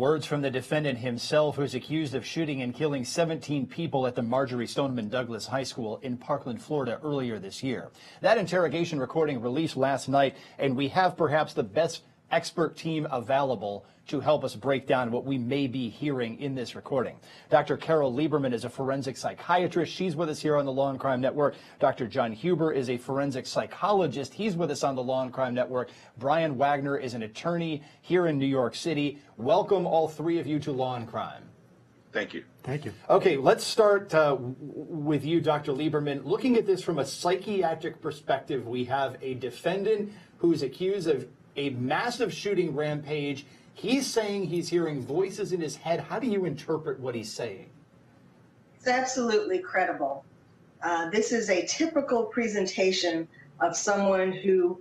Words from the defendant himself, who's accused of shooting and killing 17 people at the Marjorie Stoneman Douglas High School in Parkland, Florida earlier this year. That interrogation recording released last night, and we have perhaps the best expert team available to help us break down what we may be hearing in this recording. Dr. Carole Lieberman is a forensic psychiatrist. She's with us here on the Law and Crime Network. Dr. John Huber is a forensic psychologist. He's with us on the Law and Crime Network. Brian Wagner is an attorney here in New York City. Welcome, all three of you, to Law and Crime. Thank you. Thank you. Okay, let's start with you, Dr. Lieberman. Looking at this from a psychiatric perspective, we have a defendant who's accused of a massive shooting rampage. He's saying he's hearing voices in his head. How do you interpret what he's saying? It's absolutely credible. This is a typical presentation of someone who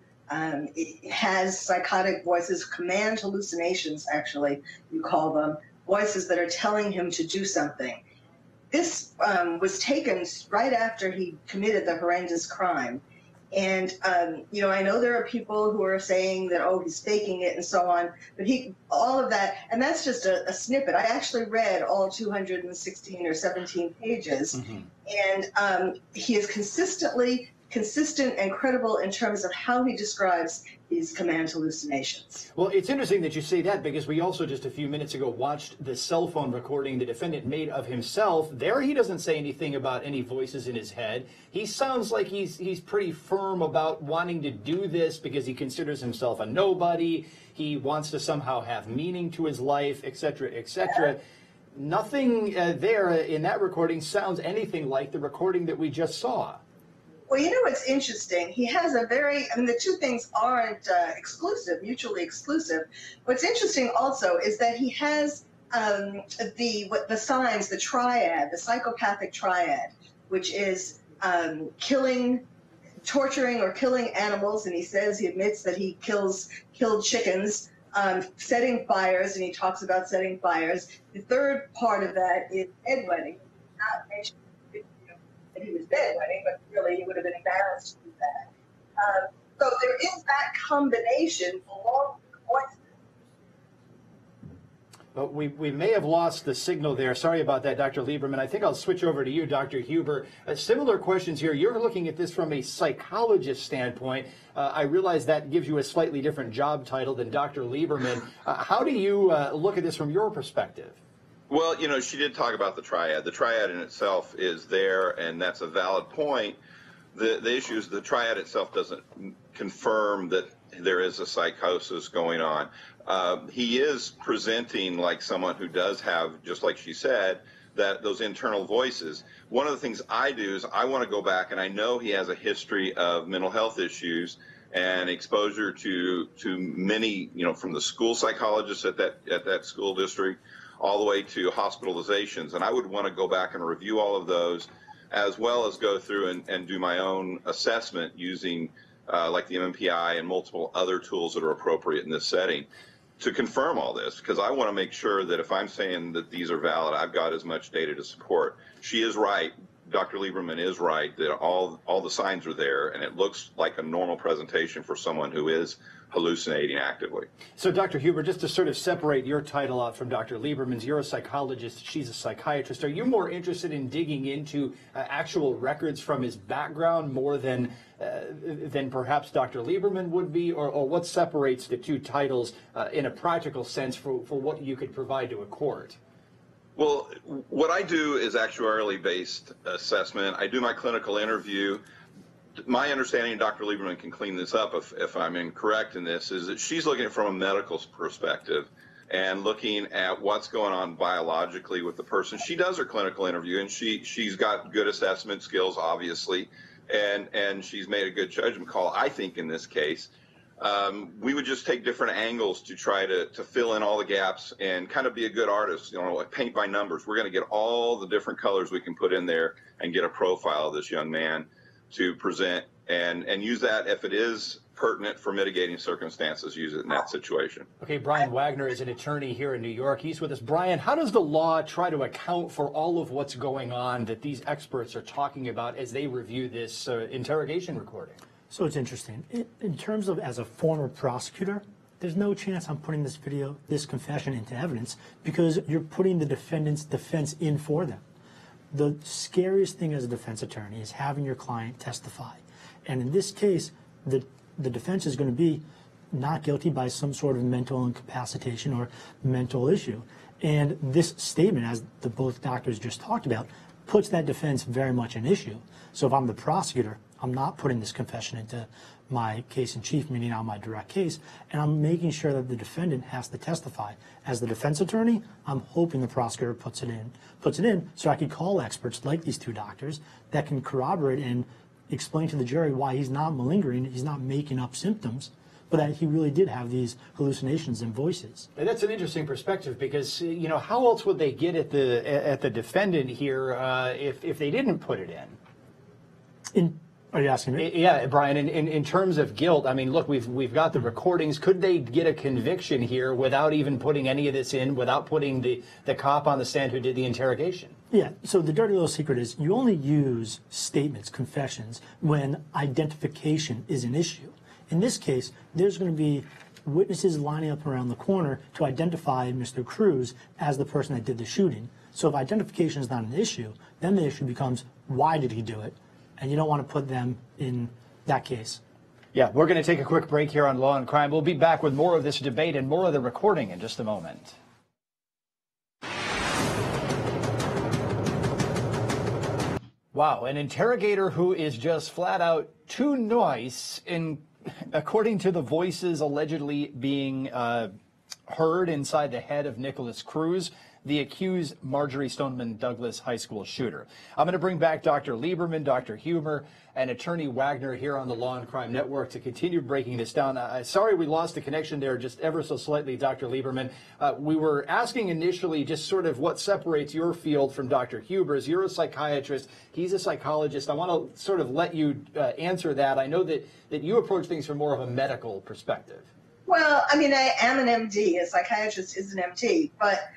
has psychotic voices, command hallucinations, actually, you call them, voices that are telling him to do something. This was taken right after he committed the horrendous crime. And, you know, I know there are people who are saying that, oh, he's faking it and so on, but all of that, and that's just a snippet. I actually read all 216 or 17 pages, and he is consistent and credible in terms of how he describes his command hallucinations. Well, it's interesting that you say that, because we also just a few minutes ago watched the cell phone recording the defendant made of himself. There he doesn't say anything about any voices in his head. He sounds like he's pretty firm about wanting to do this because he considers himself a nobody. He wants to somehow have meaning to his life, etc., etc. Nothing there in that recording sounds anything like the recording that we just saw. Well, you know what's interesting? He has a very, I mean, the two things aren't mutually exclusive. What's interesting also is that he has the signs, the triad, the psychopathic triad, which is torturing or killing animals, and he admits that he killed chickens, setting fires, and he talks about setting fires. The third part of that is bedwetting. Not mentioned that he was bedwetting, but really he would have been embarrassed to do that. So there is that combination along with the voices. Well, we may have lost the signal there. Sorry about that, Dr. Lieberman. I think I'll switch over to you, Dr. Huber. Similar questions here. You're looking at this from a psychologist standpoint. I realize that gives you a slightly different job title than Dr. Lieberman. How do you look at this from your perspective? Well, you know, she did talk about the triad. The triad in itself is there, and that's a valid point. The issue is the triad itself doesn't confirm that there is a psychosis going on. He is presenting like someone who does have, just like she said, those internal voices. One of the things I do is I want to go back, and I know he has a history of mental health issues and exposure to many, you know, from the school psychologists at that school district all the way to hospitalizations. And I would want to go back and review all of those, as well as go through and do my own assessment using like the MMPI and multiple other tools that are appropriate in this setting to confirm all this, because I want to make sure that if I'm saying that these are valid, I've got as much data to support. She is right. Dr. Lieberman is right that all the signs are there, and it looks like a normal presentation for someone who is hallucinating actively. So, Dr. Huber, just to sort of separate your title out from Dr. Lieberman's, you're a psychologist, she's a psychiatrist. Are you more interested in digging into actual records from his background more than perhaps Dr. Lieberman would be, or what separates the two titles in a practical sense for what you could provide to a court? Well, what I do is actuarially based assessment. I do my clinical interview. My understanding, Dr. Lieberman can clean this up if I'm incorrect in this, is that she's looking at it from a medical perspective and looking at what's going on biologically with the person. She does her clinical interview, and she's got good assessment skills, obviously, and she's made a good judgment call, I think, in this case. We would just take different angles to try to fill in all the gaps and kind of be a good artist, you know, like paint by numbers. We're going to get all the different colors we can put in there and get a profile of this young man to present and use that if it is pertinent for mitigating circumstances, use it in that situation. Okay, Brian Wagner is an attorney here in New York. He's with us. Brian, how does the law try to account for all of what's going on that these experts are talking about as they review this interrogation recording? So it's interesting. In terms of, as a former prosecutor, there's no chance I'm putting this confession into evidence because you're putting the defendant's defense in for them. The scariest thing as a defense attorney is having your client testify. And in this case, the defense is going to be not guilty by some sort of mental incapacitation or mental issue. And this statement, as both doctors just talked about, puts that defense very much an issue. So if I'm the prosecutor, I'm not putting this confession into my case in chief, meaning on my direct case, and I'm making sure that the defendant has to testify. As the defense attorney, I'm hoping the prosecutor puts it in so I can call experts like these two doctors that can corroborate and explain to the jury why he's not malingering, he's not making up symptoms, but that he really did have these hallucinations and voices. And that's an interesting perspective because, you know, how else would they get at the defendant here if they didn't put it in? Are you asking me? Yeah, Brian, in terms of guilt, I mean, look, we've got the recordings. Could they get a conviction here without even putting any of this in, without putting the cop on the stand who did the interrogation? Yeah, so the dirty little secret is you only use statements, confessions, when identification is an issue. In this case, there's going to be witnesses lining up around the corner to identify Mr. Cruz as the person that did the shooting. So if identification is not an issue, then the issue becomes, why did he do it? And you don't want to put them in that case. Yeah, we're going to take a quick break here on Law and Crime. We'll be back with more of this debate and more of the recording in just a moment. Wow, an interrogator who is just flat out too nice, according to the voices allegedly being heard inside the head of Nikolas Cruz, the accused Marjorie Stoneman Douglas High School shooter. I'm going to bring back Dr. Lieberman, Dr. Huber, and Attorney Wagner here on the Law and Crime Network to continue breaking this down. Sorry we lost the connection there just ever so slightly, Dr. Lieberman. We were asking initially just sort of what separates your field from Dr. Huber's. You're a psychiatrist. He's a psychologist. I want to sort of let you answer that. I know that you approach things from more of a medical perspective. Well, I mean, I am an MD. A psychiatrist is an MD, but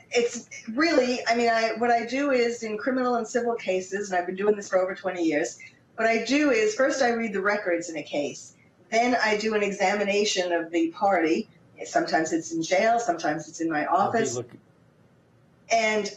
it's really, I mean, what I do is in criminal and civil cases, and I've been doing this for over 20 years, what I do is first I read the records in a case. Then I do an examination of the party. Sometimes it's in jail, sometimes it's in my office. And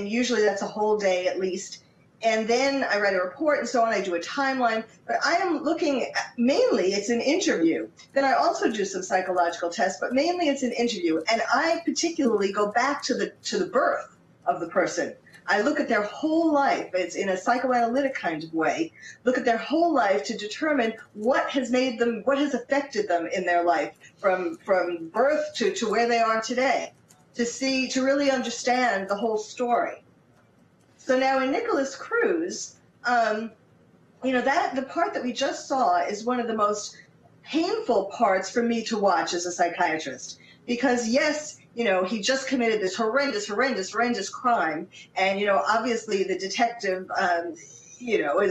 usually that's a whole day at least. And then I write a report and so on. I do a timeline, but I am looking at, mainly it's an interview. Then I also do some psychological tests, but mainly it's an interview. And I particularly go back to the birth of the person. I look at their whole life. It's in a psychoanalytic kind of way. Look at their whole life to determine what has made them, what has affected them in their life from birth to where they are today, to really understand the whole story. So now in Nikolas Cruz, you know, the part that we just saw is one of the most painful parts for me to watch as a psychiatrist. Because yes, you know, he just committed this horrendous crime. And, you know, obviously the detective, you know,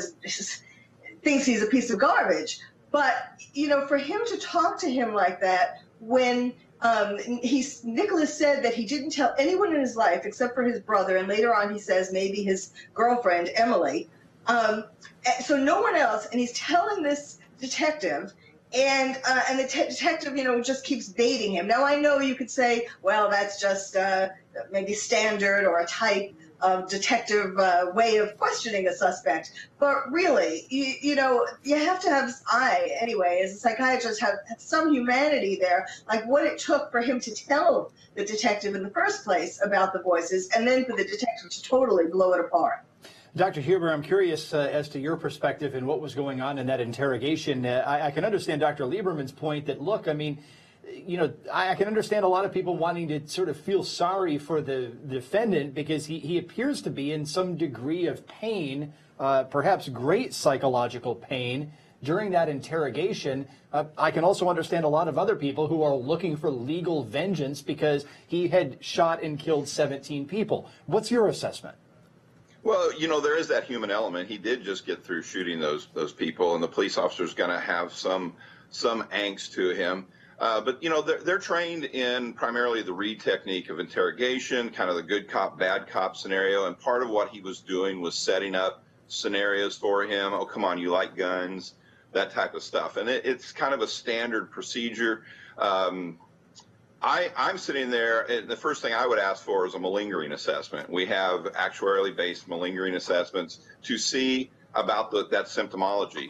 thinks he's a piece of garbage. But, you know, for him to talk to him like that when Nikolas said that he didn't tell anyone in his life except for his brother, and later on he says maybe his girlfriend, Emily. So no one else, and he's telling this detective, and the detective, you know, just keeps baiting him. Now I know you could say, well, that's just maybe standard or a type of detective way of questioning a suspect. But really, you know, you have to have, anyway, as a psychiatrist, have some humanity there, like what it took for him to tell the detective in the first place about the voices, and then for the detective to totally blow it apart. Dr. Huber, I'm curious as to your perspective and what was going on in that interrogation. I can understand Dr. Lieberman's point that, look, I mean, you know, I can understand a lot of people wanting to sort of feel sorry for the defendant because he appears to be in some degree of pain, perhaps great psychological pain during that interrogation. I can also understand a lot of other people who are looking for legal vengeance because he had shot and killed 17 people. What's your assessment? Well, you know, there is that human element. He did just get through shooting those people, and the police officer's going to have some angst to him. But, you know, they're trained in primarily the Reed technique of interrogation, kind of the good cop, bad cop scenario. And part of what he was doing was setting up scenarios for him. Oh, come on, you like guns. that type of stuff. And it's kind of a standard procedure. I'm sitting there, and the first thing I would ask for is a malingering assessment. We have actuarially based malingering assessments to see about that symptomology.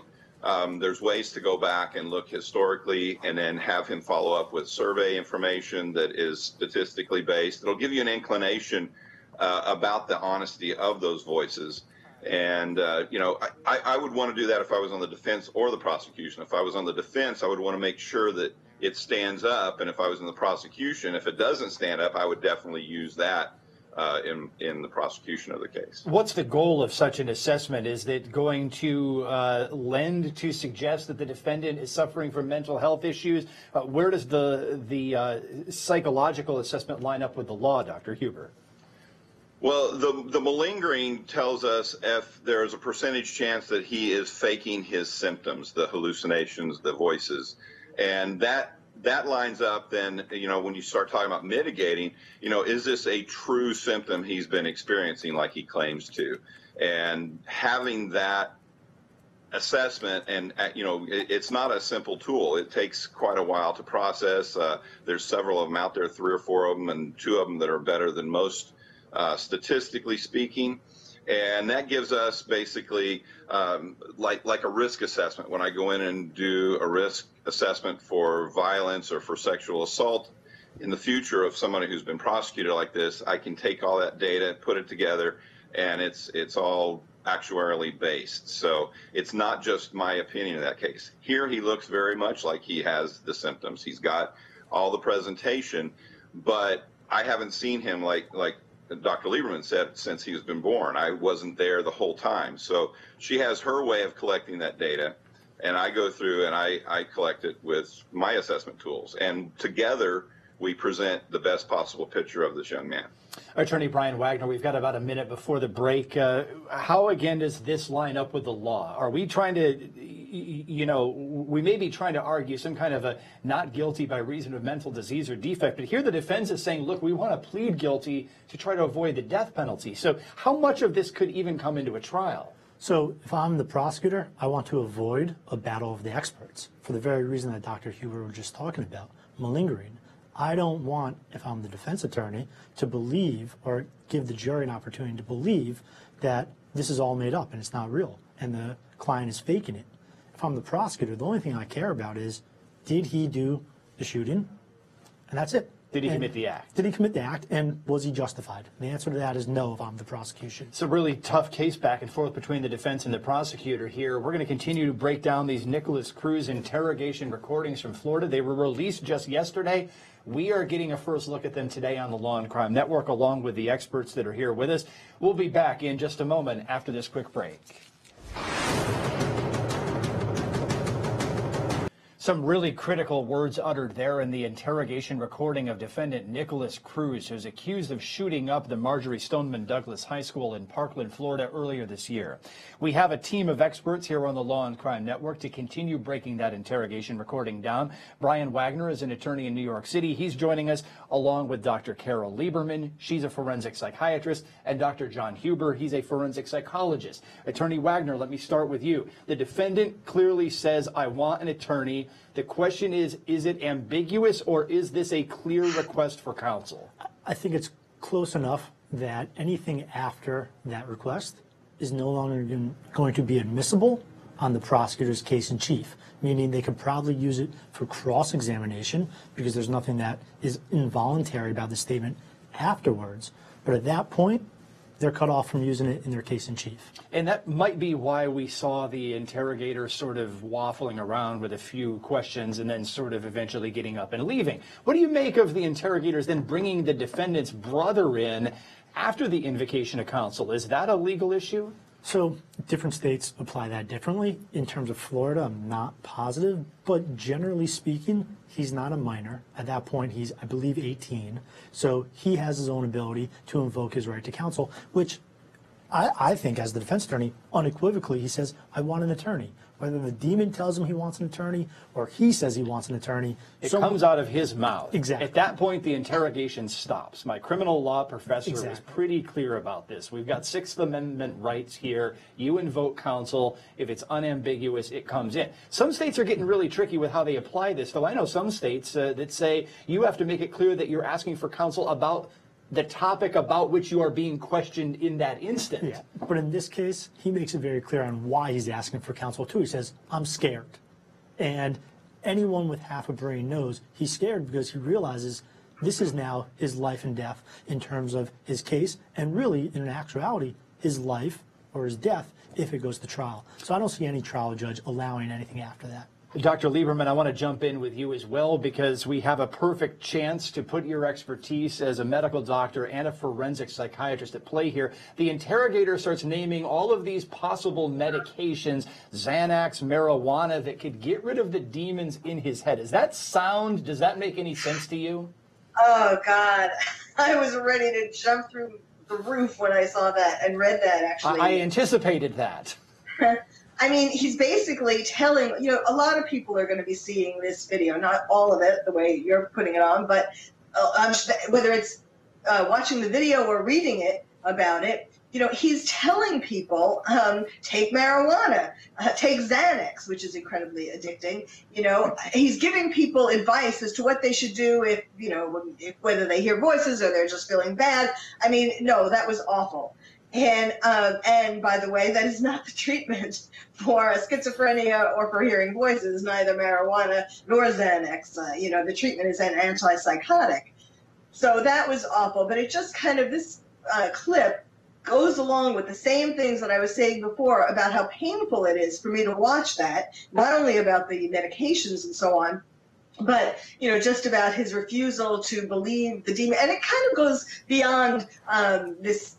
There's ways to go back and look historically and then have him follow up with survey information that is statistically based. It'll give you an inclination about the honesty of those voices. And, I would want to do that if I was on the defense or the prosecution. If I was on the defense, I would want to make sure that it stands up. And if I was in the prosecution, if it doesn't stand up, I would definitely use that in the prosecution of the case. What's the goal of such an assessment? Is it going to lend to suggest that the defendant is suffering from mental health issues? Where does the psychological assessment line up with the law, Dr. Huber? Well, the malingering tells us if there is a percentage chance that he is faking his symptoms, the hallucinations, the voices, and that lines up then, when you start talking about mitigating, is this a true symptom he's been experiencing like he claims to? And having that assessment, and, it's not a simple tool. It takes quite a while to process. There's several of them out there, 3 or 4 of them, and 2 of them that are better than most, statistically speaking. And that gives us basically like a risk assessment. When I go in and do a risk assessment for violence or for sexual assault in the future of somebody who's been prosecuted like this, I can take all that data, put it together, and it's all actuarially based. So it's not just my opinion in that case. Here he looks very much like he has the symptoms. He's got all the presentation, but I haven't seen him like Dr. Lieberman said, since he's been born. I wasn't there the whole time. So she has her way of collecting that data, and I go through and I collect it with my assessment tools. And together we present the best possible picture of this young man. Attorney Brian Wagner, we've got about a minute before the break. How, again, does this line up with the law? Are we trying to, we may be trying to argue some kind of a not guilty by reason of mental disease or defect, but here the defense is saying, look, we want to plead guilty to try to avoid the death penalty. So how much of this could even come into a trial? So if I'm the prosecutor, I want to avoid a battle of the experts for the very reason that Dr. Huber was just talking about, malingering. I don't want, if I'm the defense attorney, to believe or give the jury an opportunity to believe that this is all made up and it's not real and the client is faking it. If I'm the prosecutor, the only thing I care about is, did he do the shooting? And that's it. Did he commit the act? Did he commit the act, and was he justified? The answer to that is no if I'm the prosecution. It's a really tough case back and forth between the defense and the prosecutor here. We're going to continue to break down these Nikolas Cruz interrogation recordings from Florida. They were released just yesterday. We are getting a first look at them today on the Law and Crime Network, along with the experts that are here with us. We'll be back in just a moment after this quick break. Some really critical words uttered there in the interrogation recording of defendant Nikolas Cruz, who's accused of shooting up the Marjory Stoneman Douglas High School in Parkland, Florida earlier this year. We have a team of experts here on the Law and Crime Network to continue breaking that interrogation recording down. Brian Wagner is an attorney in New York City. He's joining us along with Dr. Carole Lieberman. She's a forensic psychiatrist, and Dr. John Huber. He's a forensic psychologist. Attorney Wagner, let me start with you. The defendant clearly says, I want an attorney. The question is it ambiguous, or is this a clear request for counsel? I think it's close enough that anything after that request is no longer going to be admissible on the prosecutor's case in chief, meaning they could probably use it for cross-examination because there's nothing that is involuntary about the statement afterwards. But at that point, they're cut off from using it in their case in chief. And that might be why we saw the interrogator sort of waffling around with a few questions and then sort of eventually getting up and leaving. What do you make of the interrogators then bringing the defendant's brother in after the invocation of counsel? Is that a legal issue? So different states apply that differently. In terms of Florida, I'm not positive, but generally speaking, he's not a minor. At that point, he's, I believe, 18. So he has his own ability to invoke his right to counsel, which I think as the defense attorney, unequivocally, he says, I want an attorney. Whether the demon tells him he wants an attorney or he says he wants an attorney. It comes out of his mouth. Exactly. At that point, the interrogation stops. My criminal law professor was pretty clear about this. We've got Sixth Amendment rights here. You invoke counsel. If it's unambiguous, it comes in. Some states are getting really tricky with how they apply this, though. I know some states that say you have to make it clear that you're asking for counsel about the topic about which you are being questioned in that instant. Yeah, but in this case, he makes it very clear on why he's asking for counsel, too. He says, I'm scared. And anyone with half a brain knows he's scared because he realizes this is now his life and death in terms of his case, and really, in actuality, his life or his death if it goes to trial. So I don't see any trial judge allowing anything after that. Dr. Lieberman, I want to jump in with you as well because we have a perfect chance to put your expertise as a medical doctor and a forensic psychiatrist at play here. The interrogator starts naming all of these possible medications, Xanax, marijuana, that could get rid of the demons in his head. Is that sound? Does that make any sense to you? Oh, God. I was ready to jump through the roof when I saw that and read that, actually. I anticipated that. I mean, he's basically telling, a lot of people are going to be seeing this video, not all of it the way you're putting it on, but whether it's watching the video or reading it about it, he's telling people, take marijuana, take Xanax, which is incredibly addicting. He's giving people advice as to what they should do if whether they hear voices or they're just feeling bad. I mean, no, that was awful. And by the way, that is not the treatment for schizophrenia or for hearing voices, neither marijuana nor Xanax. The treatment is an antipsychotic. So that was awful. But it just kind of, this clip goes along with the same things that I was saying before about how painful it is for me to watch that, not only about the medications and so on, but, just about his refusal to believe the demon. And it kind of goes beyond this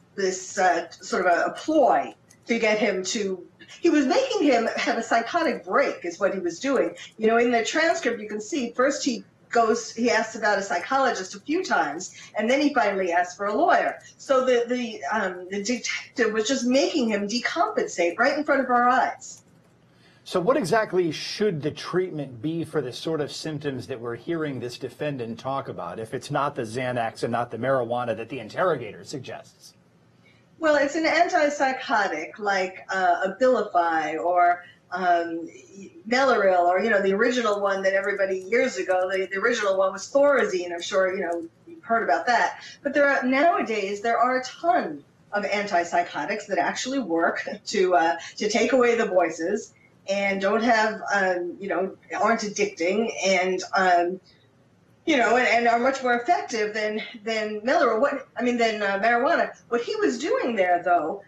sort of a ploy to get him to, he was making him have a psychotic break is what he was doing. In the transcript you can see first he asks about a psychologist a few times, and then he finally asks for a lawyer. So the detective was just making him decompensate right in front of our eyes. So what exactly should the treatment be for the sort of symptoms that we're hearing this defendant talk about, if it's not the Xanax and not the marijuana that the interrogator suggests? Well, it's an antipsychotic like Abilify or Mellaril, or the original one that everybody years ago. The original one was Thorazine. I'm sure you've heard about that. But nowadays there are a ton of antipsychotics that actually work to take away the voices and don't have aren't addicting and and are much more effective than Mellaril. Than marijuana. What he was doing there, though,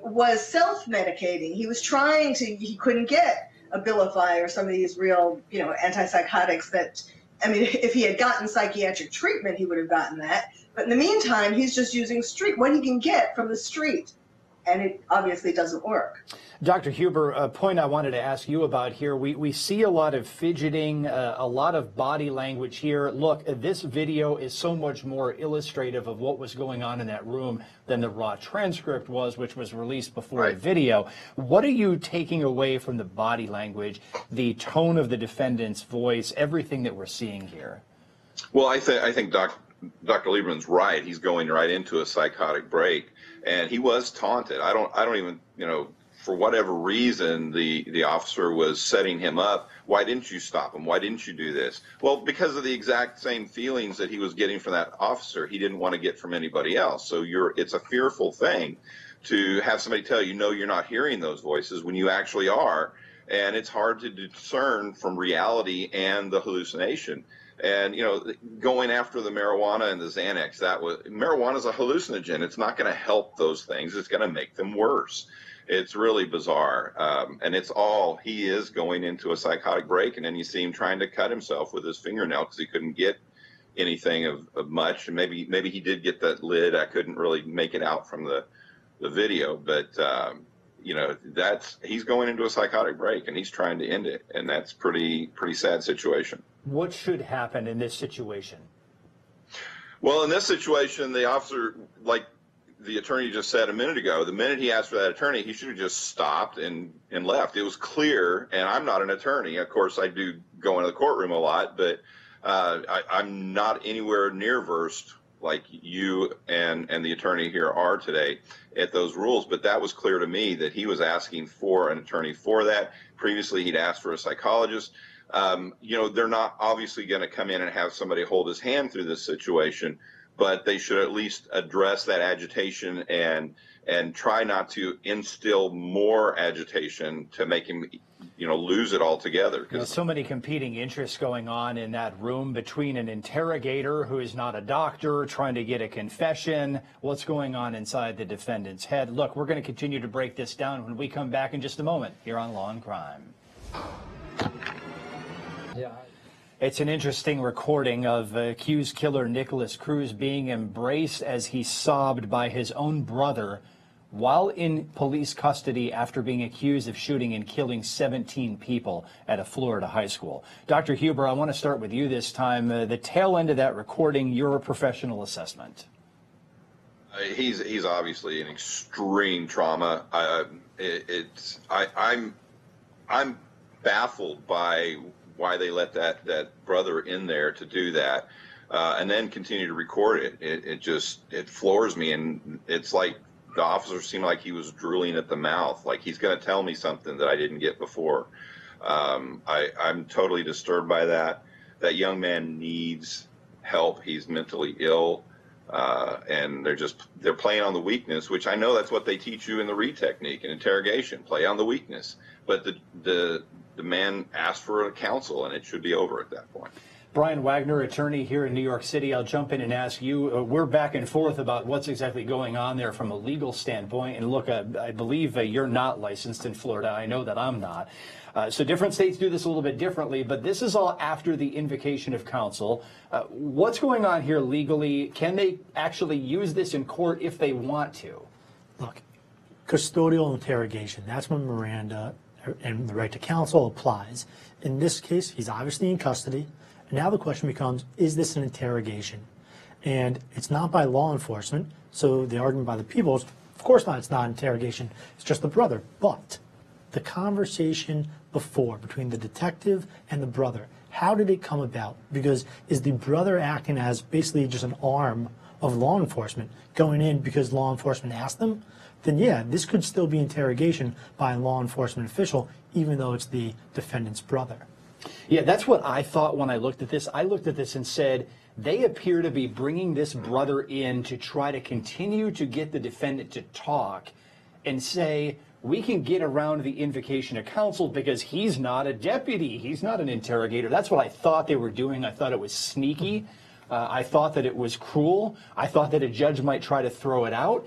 was self-medicating. He was he couldn't get Abilify or some of these real, antipsychotics that, if he had gotten psychiatric treatment, he would have gotten that. But in the meantime, he's just using what he can get from the street. And it obviously doesn't work. Dr. Huber, a point I wanted to ask you about here, we see a lot of fidgeting, a lot of body language here. Look, this video is so much more illustrative of what was going on in that room than the raw transcript was, which was released before the video. What are you taking away from the body language, the tone of the defendant's voice, everything that we're seeing here? Well, I think Dr. Lieberman's right. He's going right into a psychotic break. And he was taunted. I don't even, for whatever reason, the officer was setting him up. Why didn't you stop him? Why didn't you do this? Well, because of the exact same feelings that he was getting from that officer, he didn't want to get from anybody else. So it's a fearful thing to have somebody tell you, no, you're not hearing those voices when you actually are. And it's hard to discern from reality and the hallucination. And, going after the marijuana and the Xanax, marijuana is a hallucinogen. It's not going to help those things. It's going to make them worse. It's really bizarre. And he is going into a psychotic break. And then you see him trying to cut himself with his fingernail because he couldn't get anything of much. And maybe he did get that lid. I couldn't really make it out from the video. But, he's going into a psychotic break and he's trying to end it. And that's pretty sad situation. What should happen in this situation? Well, in this situation, the officer, the attorney just said a minute ago, the minute he asked for that attorney, he should have just stopped and left. It was clear, and I'm not an attorney. Of course, I do go into the courtroom a lot, but I'm not anywhere near versed like you and the attorney here are today at those rules. But that was clear to me that he was asking for an attorney for that. Previously, he'd asked for a psychologist. They're not obviously going to come in and have somebody hold his hand through this situation, but they should at least address that agitation and try not to instill more agitation to make him, lose it altogether. There's so many competing interests going on in that room between an interrogator who is not a doctor trying to get a confession. What's going on inside the defendant's head? Look, we're going to continue to break this down when we come back in just a moment here on Law and Crime. Yeah. It's an interesting recording of accused killer Nikolas Cruz being embraced as he sobbed by his own brother while in police custody after being accused of shooting and killing 17 people at a Florida high school. Dr. Huber, I want to start with you this time. The tail end of that recording, your professional assessment. He's obviously an extreme trauma. I'm baffled by why they let that brother in there to do that, and then continue to record it. It floors me, and it's like the officer seemed like he was drooling at the mouth, like he's going to tell me something that I didn't get before. I'm totally disturbed by that. That young man needs help. He's mentally ill, and they're playing on the weakness, which I know that's what they teach you in the Reed technique and interrogation. Play on the weakness, but the man asked for a counsel, and it should be over at that point. Brian Wagner, attorney here in New York City. I'll jump in and ask you, we're back and forth about what's exactly going on there from a legal standpoint. And look, I believe you're not licensed in Florida. I know that I'm not. So different states do this a little bit differently, but this is all after the invocation of counsel. What's going on here legally? Can they actually use this in court if they want to? Look, custodial interrogation, that's when Miranda and the right to counsel applies. In this case, he's obviously in custody. And now the question becomes, is this an interrogation? And it's not by law enforcement, so the argument by the people is, of course not, it's not an interrogation, it's just the brother. But the conversation before between the detective and the brother, how did it come about? Because is the brother acting as basically just an arm of law enforcement going in because law enforcement asked them? Then yeah, this could still be interrogation by a law enforcement official, even though it's the defendant's brother. Yeah, that's what I thought when I looked at this. I looked at this and said, they appear to be bringing this brother in to try to continue to get the defendant to talk and say, we can get around the invocation of counsel because he's not a deputy. He's not an interrogator. That's what I thought they were doing. I thought it was sneaky. I thought that it was cruel. I thought that a judge might try to throw it out.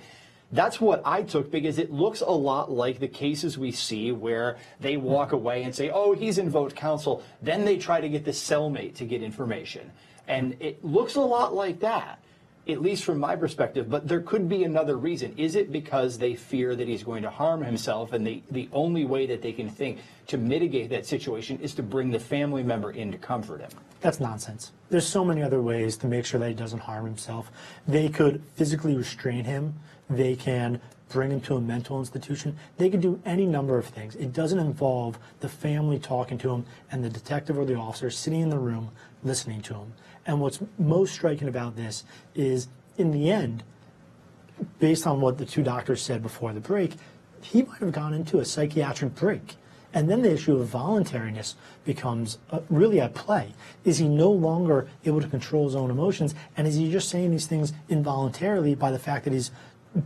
That's what I took, because it looks a lot like the cases we see where they walk away and say, oh, he's invoked counsel. Then they try to get the cellmate to get information. And it looks a lot like that, at least from my perspective. But there could be another reason. Is it because they fear that he's going to harm himself, and the only way that they can think to mitigate that situation is to bring the family member in to comfort him? That's nonsense. There's so many other ways to make sure that he doesn't harm himself. They could physically restrain him. They can bring him to a mental institution. They could do any number of things. It doesn't involve the family talking to him and the detective or the officer sitting in the room listening to him. And what's most striking about this is, in the end, based on what the two doctors said before the break, he might have gone into a psychiatric break. And then the issue of voluntariness becomes really at play. Is he no longer able to control his own emotions? And is he just saying these things involuntarily by the fact that he's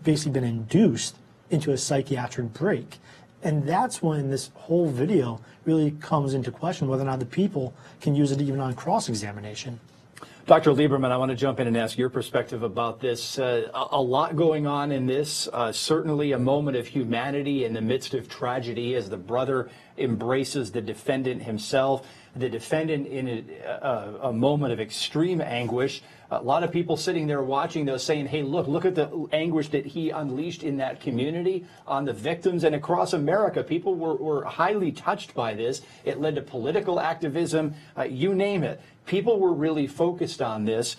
basically been induced into a psychiatric break? And that's when this whole video really comes into question, whether or not the people can use it even on cross-examination. Dr. Lieberman, I want to jump in and ask your perspective about this. A lot going on in this, certainly a moment of humanity in the midst of tragedy as the brother embraces the defendant himself. The defendant in a moment of extreme anguish. A lot of people sitting there watching those saying, hey, look at the anguish that he unleashed in that community on the victims and across America. People were highly touched by this. It led to political activism, you name it. People were really focused on this.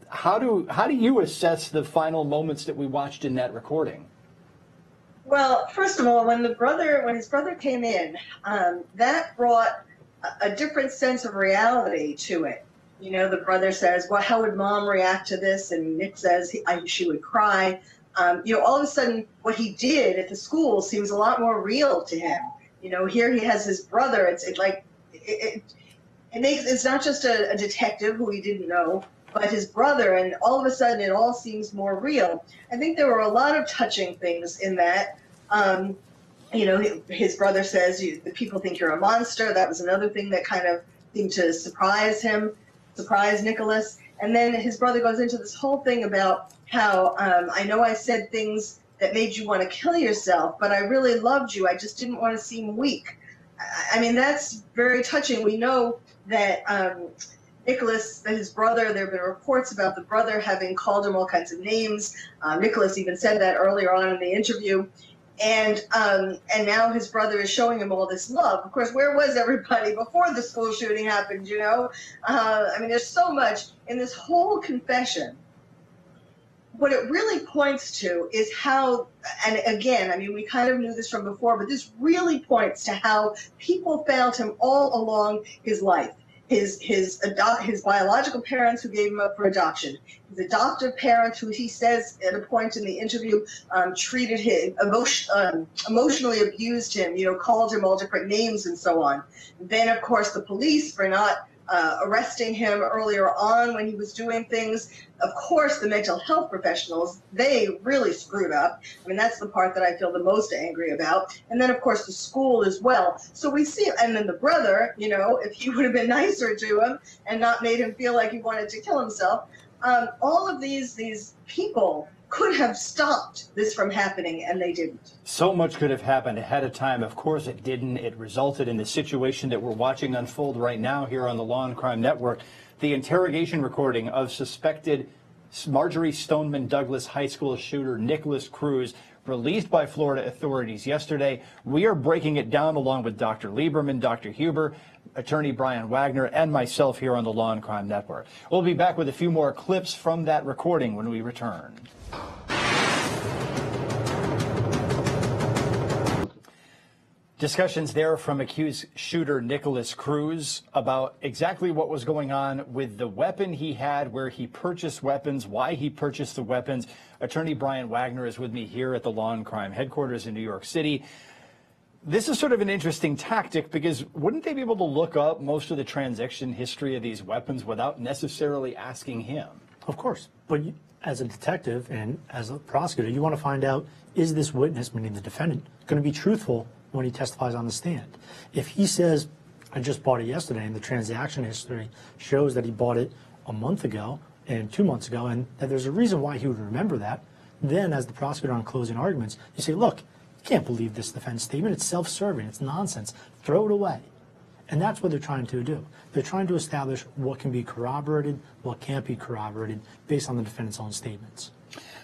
How do you assess the final moments that we watched in that recording? Well, first of all, when his brother came in, that brought a different sense of reality to it. You know, the brother says, well, how would mom react to this? And Nick says she would cry. You know, all of a sudden, what he did at the school seems a lot more real to him. You know, here he has his brother. It's not just a detective who he didn't know, but his brother, and all of a sudden it all seems more real. I think there were a lot of touching things in that. You know, his brother says, the people think you're a monster. That was another thing that kind of seemed to surprise Nikolas. And then his brother goes into this whole thing about how, I know I said things that made you want to kill yourself, but I really loved you. I just didn't want to seem weak. I mean, that's very touching. We know that Nikolas, his brother, there have been reports about the brother having called him all kinds of names. Nikolas even said that earlier on in the interview. And now his brother is showing him all this love. Of course, where was everybody before the school shooting happened, you know? I mean, there's so much in this whole confession. What it really points to is how, and again, I mean, we kind of knew this from before, but this really points to how people failed him all along his life. His biological parents who gave him up for adoption, his adoptive parents who he says at a point in the interview treated him, emotionally abused him, you know, called him all different names and so on. Then, of course, the police for not arresting him earlier on when he was doing things. Of course, the mental health professionals, they really screwed up. I mean, that's the part that I feel the most angry about. And then, of course, the school as well. So we see, and then the brother, you know, if he would have been nicer to him and not made him feel like he wanted to kill himself, all of these people could have stopped this from happening, and they didn't. So much could have happened ahead of time. Of course, it didn't. It resulted in the situation that we're watching unfold right now here on the Law and Crime Network. The interrogation recording of suspected Marjory Stoneman Douglas High School shooter Nikolas Cruz, released by Florida authorities yesterday. We are breaking it down along with Dr. Lieberman, Dr. Huber, attorney Brian Wagner, and myself here on the Law and Crime Network. We'll be back with a few more clips from that recording when we return. Discussions there from accused shooter Nikolas Cruz about exactly what was going on with the weapon he had, where he purchased weapons, why he purchased the weapons. Attorney Brian Wagner is with me here at the Law and Crime headquarters in New York City. This is sort of an interesting tactic because wouldn't they be able to look up most of the transaction history of these weapons without necessarily asking him? Of course. But as a detective and as a prosecutor, you want to find out, is this witness, meaning the defendant, going to be truthful when he testifies on the stand? If he says, I just bought it yesterday, and the transaction history shows that he bought it a month ago and 2 months ago, and that there's a reason why he would remember that, then as the prosecutor on closing arguments, you say, look, you can't believe this defense statement. It's self-serving. It's nonsense. Throw it away. And that's what they're trying to do. They're trying to establish what can be corroborated, what can't be corroborated, based on the defendant's own statements.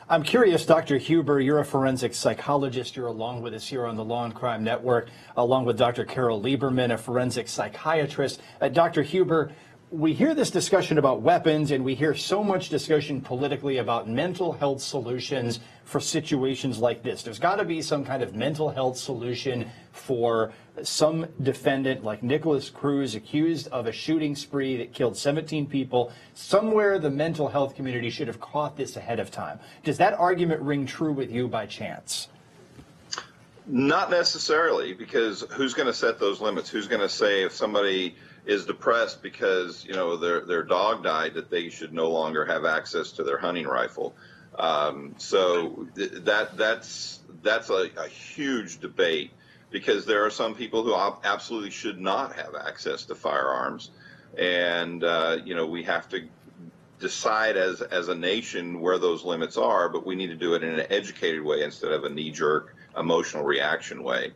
I'm curious, Dr. Huber, you're a forensic psychologist. You're along with us here on the Law and Crime Network, along with Dr. Carole Lieberman, a forensic psychiatrist. Dr. Huber, we hear this discussion about weapons, and we hear so much discussion politically about mental health solutions for situations like this. There's got to be some kind of mental health solution for some defendant like Nikolas Cruz, accused of a shooting spree that killed 17 people. Somewhere the mental health community should have caught this ahead of time. Does that argument ring true with you by chance? Not necessarily, because who's going to set those limits? Who's going to say if somebody is depressed because, you know, their dog died, that they should no longer have access to their hunting rifle? So that's a huge debate, because there are some people who absolutely should not have access to firearms, and you know, we have to decide as a nation where those limits are, but we need to do it in an educated way instead of a knee-jerk emotional reaction way.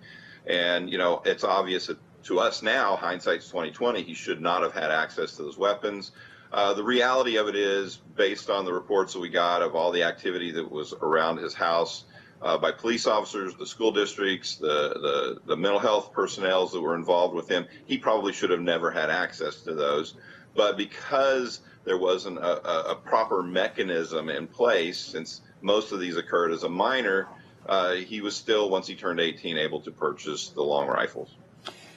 And, you know, it's obvious that to us now, hindsight's 2020, he should not have had access to those weapons. The reality of it is, based on the reports that we got of all the activity that was around his house by police officers, the school districts, the mental health personnel that were involved with him, he probably should have never had access to those. But because there wasn't a proper mechanism in place, since most of these occurred as a minor, he was still, once he turned 18, able to purchase the long rifles.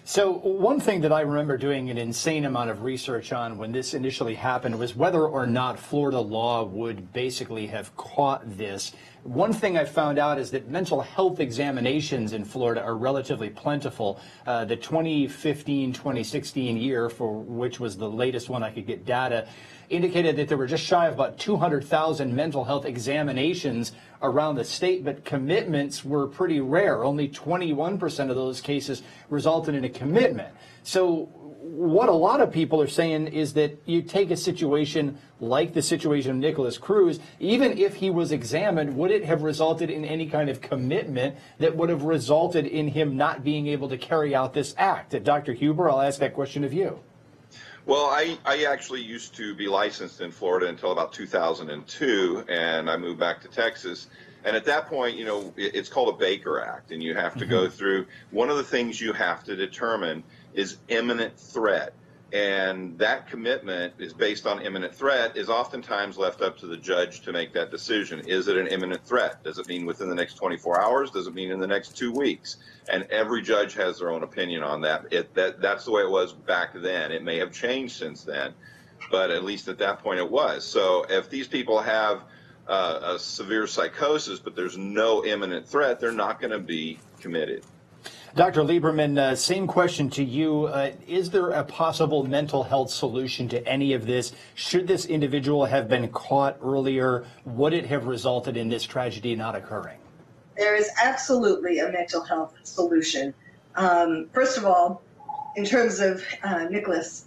So one thing that I remember doing an insane amount of research on when this initially happened was whether or not Florida law would basically have caught this. One thing I found out is that mental health examinations in Florida are relatively plentiful. The 2015-2016 year, for which was the latest one I could get data, indicated that there were just shy of about 200,000 mental health examinations around the state, but commitments were pretty rare. Only 21% of those cases resulted in a commitment. So what a lot of people are saying is that you take a situation like the situation of Nikolas Cruz, even if he was examined, would it have resulted in any kind of commitment that would have resulted in him not being able to carry out this act? Dr. Huber, I'll ask that question of you. Well, I actually used to be licensed in Florida until about 2002, and I moved back to Texas. And at that point, you know, it's called a Baker Act, and you have to go through, one of the things you have to determine is imminent threat. And that commitment is based on imminent threat, is oftentimes left up to the judge to make that decision. Is it an imminent threat? Does it mean within the next 24 hours? Does it mean in the next 2 weeks? And every judge has their own opinion on that. That's the way it was back then. It may have changed since then, but at least at that point it was. So if these people have a severe psychosis, but there's no imminent threat, they're not going to be committed. Dr. Lieberman, same question to you. Is there a possible mental health solution to any of this? Should this individual have been caught earlier? Would it have resulted in this tragedy not occurring? There is absolutely a mental health solution. First of all, in terms of Nikolas,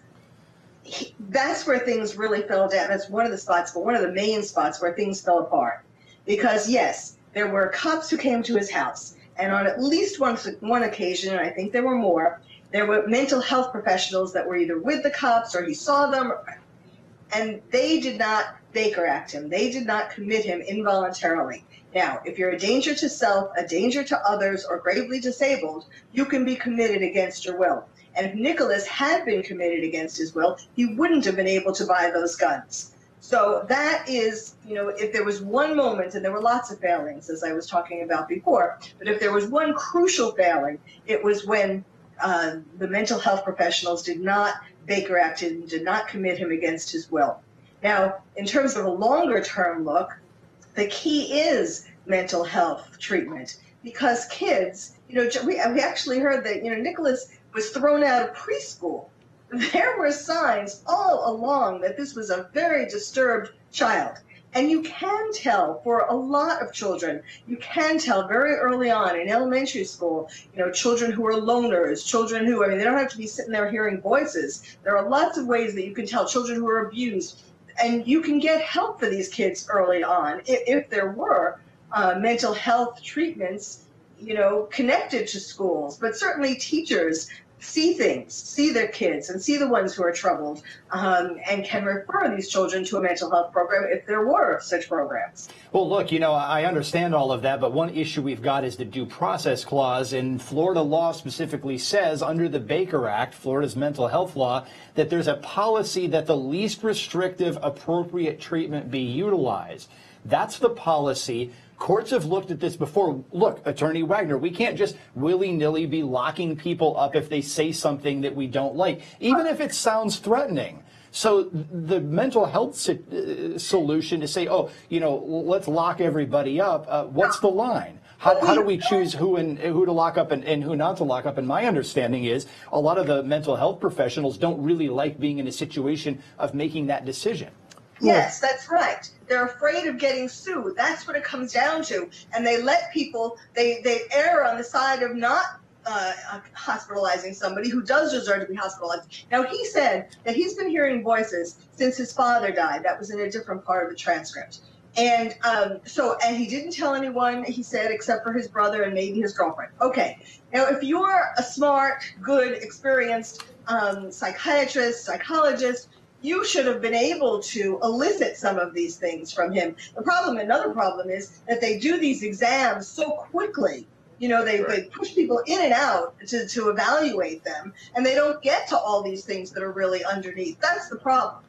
that's where things really fell down. That's one of the spots, but one of the main spots where things fell apart. Because yes, there were cops who came to his house. And on at least one occasion, and I think there were more, there were mental health professionals that were either with the cops or he saw them, and they did not Baker Act him. They did not commit him involuntarily. Now, if you're a danger to self, a danger to others, or gravely disabled, you can be committed against your will. And if Nikolas had been committed against his will, he wouldn't have been able to buy those guns. So that is, you know, if there was one moment, and there were lots of failings, as I was talking about before, but if there was one crucial failing, it was when the mental health professionals did not Baker Act him, did not commit him against his will. Now, in terms of a longer-term look, the key is mental health treatment, because kids, you know, we actually heard that, you know, Nikolas was thrown out of preschool. There were signs all along that this was a very disturbed child. And you can tell for a lot of children, you can tell very early on in elementary school, you know, children who are loners, children who, I mean, they don't have to be sitting there hearing voices. There are lots of ways that you can tell children who are abused. And you can get help for these kids early on if there were mental health treatments, you know, connected to schools. But certainly teachers see things, see their kids, and see the ones who are troubled, and can refer these children to a mental health program if there were such programs. Well, look, you know, I understand all of that, but one issue we've got is the due process clause, and Florida law specifically says under the Baker Act, Florida's mental health law, that there's a policy that the least restrictive appropriate treatment be utilized. That's the policy. Courts have looked at this before. Look, Attorney Wagner, we can't just willy-nilly be locking people up if they say something that we don't like, even if it sounds threatening. So the mental health solution to say, oh, you know, let's lock everybody up, what's the line? How do we choose who to lock up and who not to lock up? And my understanding is a lot of the mental health professionals don't really like being in a situation of making that decision. Yes, that's right. They're afraid of getting sued. That's what it comes down to. And they let people, they err on the side of not hospitalizing somebody who does deserve to be hospitalized. Now, he said that he's been hearing voices since his father died. That was in a different part of the transcript. And and he didn't tell anyone, he said, except for his brother and maybe his girlfriend. Okay. Now, if you're a smart, good, experienced psychiatrist, psychologist, you should have been able to elicit some of these things from him. Another problem is that they do these exams so quickly. You know, they push people in and out to evaluate them, and they don't get to all these things that are really underneath. That's the problem.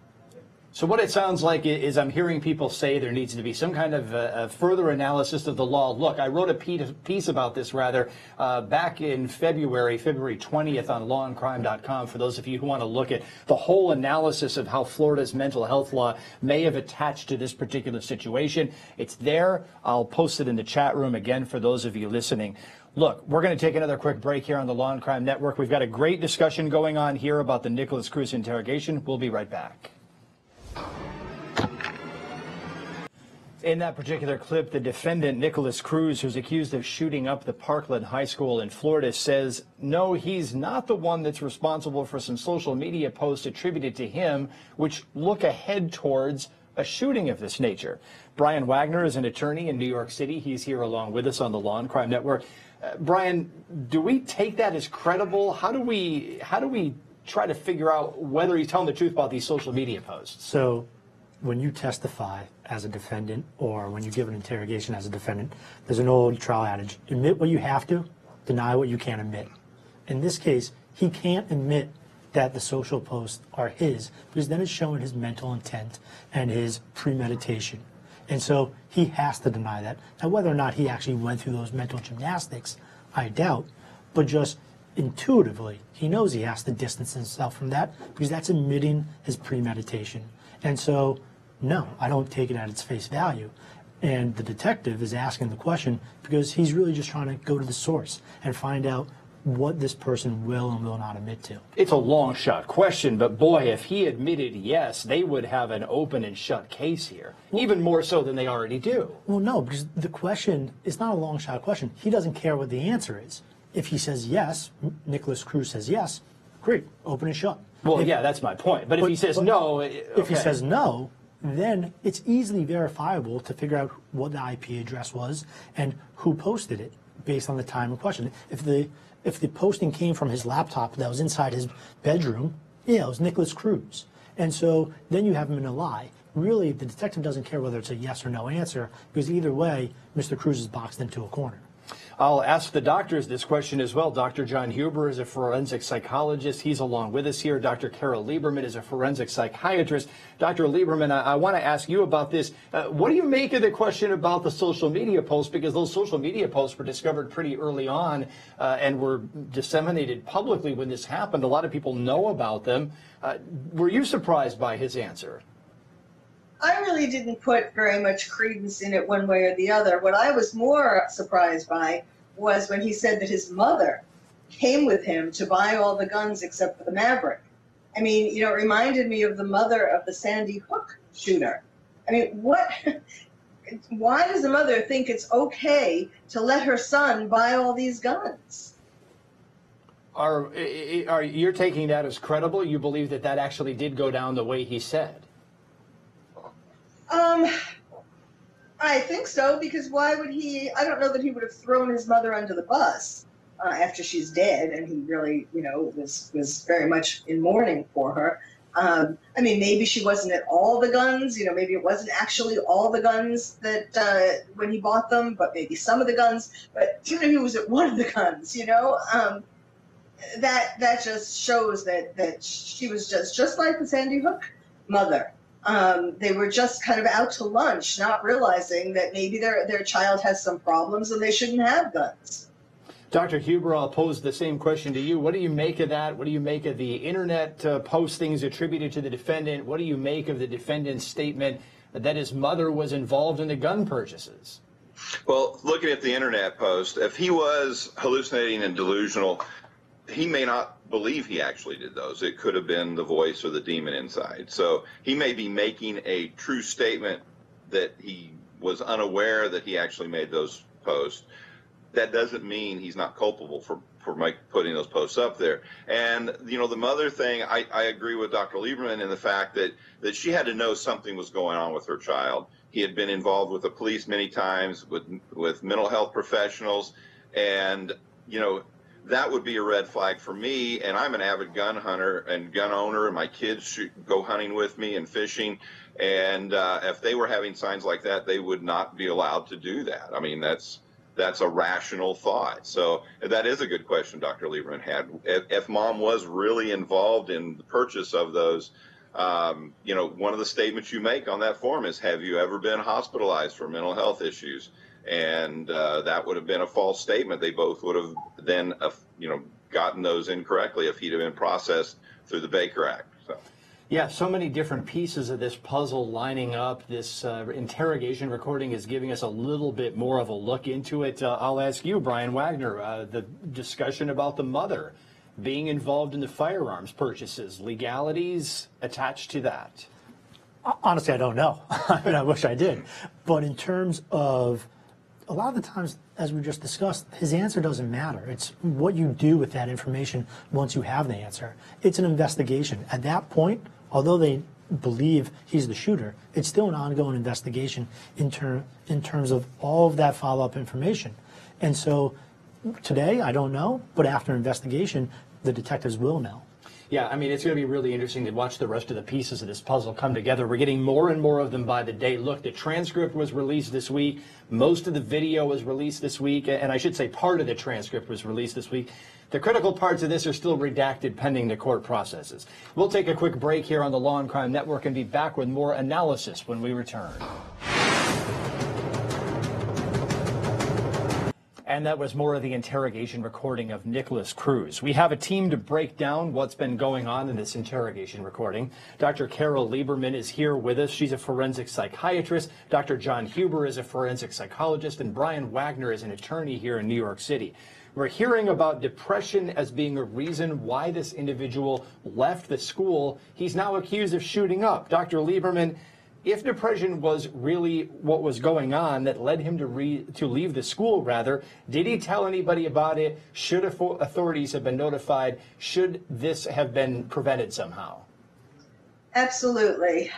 So what it sounds like is I'm hearing people say there needs to be some kind of a further analysis of the law. Look, I wrote a piece about this, back in February 20th on lawandcrime.com for those of you who want to look at the whole analysis of how Florida's mental health law may have attached to this particular situation. It's there. I'll post it in the chat room again for those of you listening. Look, we're going to take another quick break here on the Law and Crime Network. We've got a great discussion going on here about the Nikolas Cruz interrogation. We'll be right back. In that particular clip, the defendant, Nikolas Cruz, who's accused of shooting up the Parkland High School in Florida, says, no, he's not the one that's responsible for some social media posts attributed to him, which look ahead towards a shooting of this nature. Brian Wagner is an attorney in New York City. He's here along with us on the Law and Crime Network. Brian, do we take that as credible? How do we try to figure out whether he's telling the truth about these social media posts? So when you testify as a defendant or when you give an interrogation as a defendant, there's an old trial adage, admit what you have to, deny what you can't admit. In this case, he can't admit that the social posts are his because then it's showing his mental intent and his premeditation. And so he has to deny that. Now, whether or not he actually went through those mental gymnastics, I doubt, but just intuitively, he knows he has to distance himself from that because that's admitting his premeditation. And so, no, I don't take it at its face value. And the detective is asking the question because he's really just trying to go to the source and find out what this person will and will not admit to. It's a long shot question, but boy, if he admitted yes, they would have an open and shut case here, even more so than they already do. Well, no, because the question is not a long shot question. He doesn't care what the answer is. If he says yes, Nikolas Cruz says yes, great, open and shut. Well, yeah, that's my point. But if he says no... Okay. If he says no, then it's easily verifiable to figure out what the IP address was and who posted it based on the time in question. If the posting came from his laptop that was inside his bedroom, yeah, it was Nikolas Cruz. And so then you have him in a lie. Really, the detective doesn't care whether it's a yes or no answer because either way, Mr. Cruz is boxed into a corner. I'll ask the doctors this question as well. Dr. John Huber is a forensic psychologist. He's along with us here. Dr. Carole Lieberman is a forensic psychiatrist. Dr. Lieberman, I want to ask you about this. What do you make of the question about the social media posts? Because those social media posts were discovered pretty early on and were disseminated publicly when this happened. A lot of people know about them. Were you surprised by his answer? I really didn't put very much credence in it one way or the other. What I was more surprised by was when he said that his mother came with him to buy all the guns except for the Maverick. I mean, it reminded me of the mother of the Sandy Hook shooter. I mean, why does the mother think it's okay to let her son buy all these guns? Are you taking that as credible? You believe that actually did go down the way he said? I think so, because why would he? I don't know that he would have thrown his mother under the bus after she's dead, and he really, was very much in mourning for her. I mean, maybe she wasn't at all the guns, maybe it wasn't actually all the guns that when he bought them, but maybe some of the guns. But even if he was at one of the guns, that just shows that she was just like the Sandy Hook mother. They were just kind of out to lunch, not realizing that maybe their child has some problems and they shouldn't have guns. Dr. Huber, I'll pose the same question to you. What do you make of that? What do you make of the internet postings attributed to the defendant? What do you make of the defendant's statement that his mother was involved in the gun purchases? Well, looking at the internet post, if he was hallucinating and delusional, he may not believe he actually did those. It could have been the voice or the demon inside. So he may be making a true statement that he was unaware that he actually made those posts. That doesn't mean he's not culpable for putting those posts up there. And, the mother thing, I agree with Dr. Lieberman in the fact that she had to know something was going on with her child. He had been involved with the police many times, with mental health professionals, and that would be a red flag for me. And I'm an avid gun hunter and gun owner, and my kids go hunting with me and fishing. And if they were having signs like that, they would not be allowed to do that. I mean, that's a rational thought. So that is a good question Dr. Lieberman had. If mom was really involved in the purchase of those, one of the statements you make on that form is, have you ever been hospitalized for mental health issues? And that would have been a false statement. They both would have then, gotten those incorrectly if he'd have been processed through the Baker Act. So. Yeah, so many different pieces of this puzzle lining up. This interrogation recording is giving us a little bit more of a look into it. I'll ask you, Brian Wagner, the discussion about the mother being involved in the firearms purchases, legalities attached to that. Honestly, I don't know. I mean, I wish I did. But in terms of, a lot of the times, as we just discussed, his answer doesn't matter. It's what you do with that information once you have the answer. It's an investigation. At that point, although they believe he's the shooter, it's still an ongoing investigation in terms of all of that follow-up information. And so today, I don't know, but after investigation, the detectives will know. Yeah, I mean, it's going to be really interesting to watch the rest of the pieces of this puzzle come together. We're getting more and more of them by the day. Look, the transcript was released this week. Most of the video was released this week, and I should say part of the transcript was released this week. The critical parts of this are still redacted pending the court processes. We'll take a quick break here on the Law and Crime Network and be back with more analysis when we return. And that was more of the interrogation recording of Nikolas Cruz. We have a team to break down what's been going on in this interrogation recording. Dr. Carole Lieberman is here with us. She's a forensic psychiatrist. Dr. John Huber is a forensic psychologist. And Brian Wagner is an attorney here in New York City. We're hearing about depression as being a reason why this individual left the school he's now accused of shooting up. Dr. Lieberman, if depression was really what was going on that led him to leave the school, did he tell anybody about it? Should authorities have been notified? Should this have been prevented somehow? Absolutely.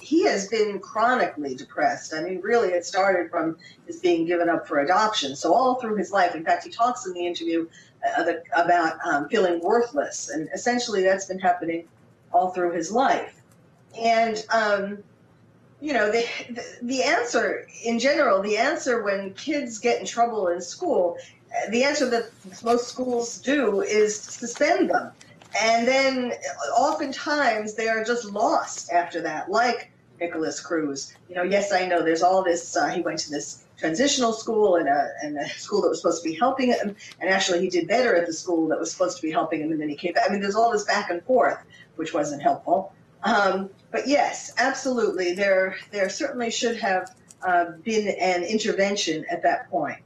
He has been chronically depressed. I mean, really, it started from his being given up for adoption. So all through his life, in fact, he talks in the interview about feeling worthless. And essentially, that's been happening all through his life. And the answer in general, the answer when kids get in trouble in school, the answer that most schools do is suspend them. And then oftentimes they are just lost after that, like Nikolas Cruz. Yes, I know there's all this, he went to this transitional school and a school that was supposed to be helping him. And actually he did better at the school that was supposed to be helping him. And then he came back. I mean, there's all this back and forth, which wasn't helpful. But yes, absolutely, there certainly should have been an intervention at that point.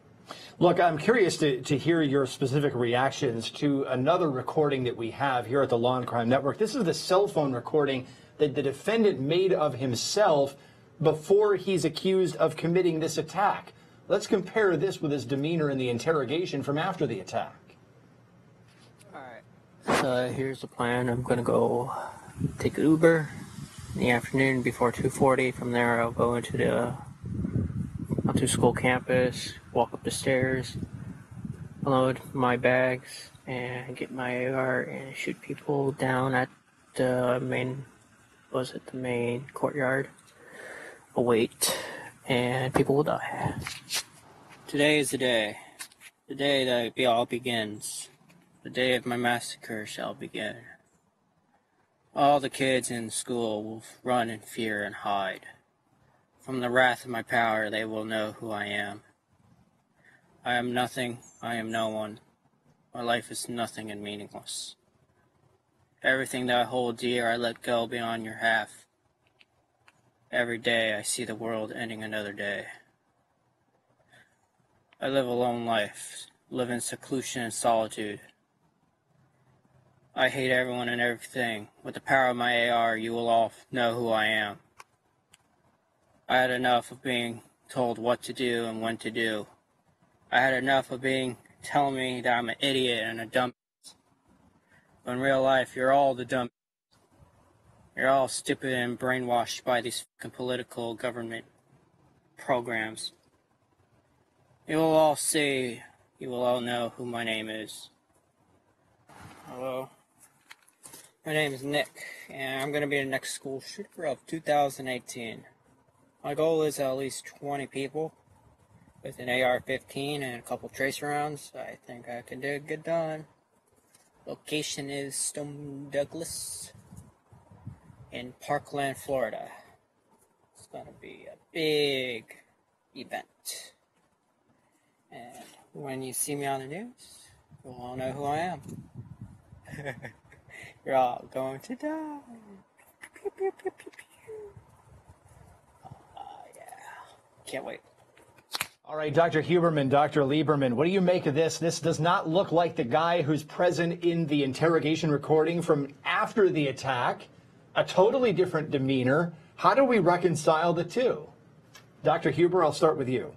Look, I'm curious to hear your specific reactions to another recording that we have here at the Law and Crime Network. This is the cell phone recording that the defendant made of himself before he's accused of committing this attack. Let's compare this with his demeanor in the interrogation from after the attack. All right, so here's the plan. I'm going to go take Uber in the afternoon before 2:40. From there, I'll go into the school campus, walk up the stairs, unload my bags, and get my AR and shoot people down at the main courtyard. I'll wait, and people will die. Today is the day that it all begins. The day of my massacre shall begin. All the kids in school will run in fear and hide. From the wrath of my power, they will know who I am. I am nothing, I am no one. My life is nothing and meaningless. Everything that I hold dear, I let go beyond your half. Every day, I see the world ending another day. I live a lone life, live in seclusion and solitude. I hate everyone and everything. With the power of my AR, you will all know who I am. I had enough of being told what to do and when to do. I had enough of telling me that I'm an idiot and a dumb. But in real life, you're all the dumb. You're all stupid and brainwashed by these fucking political government programs. You will all see, you will all know who my name is. Hello. My name is Nick, and I'm going to be the next school shooter of 2018. My goal is at least 20 people with an AR-15 and a couple tracer rounds. I think I can get done. Location is Stone Douglas in Parkland, Florida. It's going to be a big event. And when you see me on the news, you'll all know who I am. You're all going to die. Pew, pew, pew, pew, pew. Yeah. Can't wait. All right, Dr. Huberman, Dr. Lieberman, what do you make of this? This does not look like the guy who's present in the interrogation recording from after the attack. A totally different demeanor. How do we reconcile the two? Dr. Huber, I'll start with you.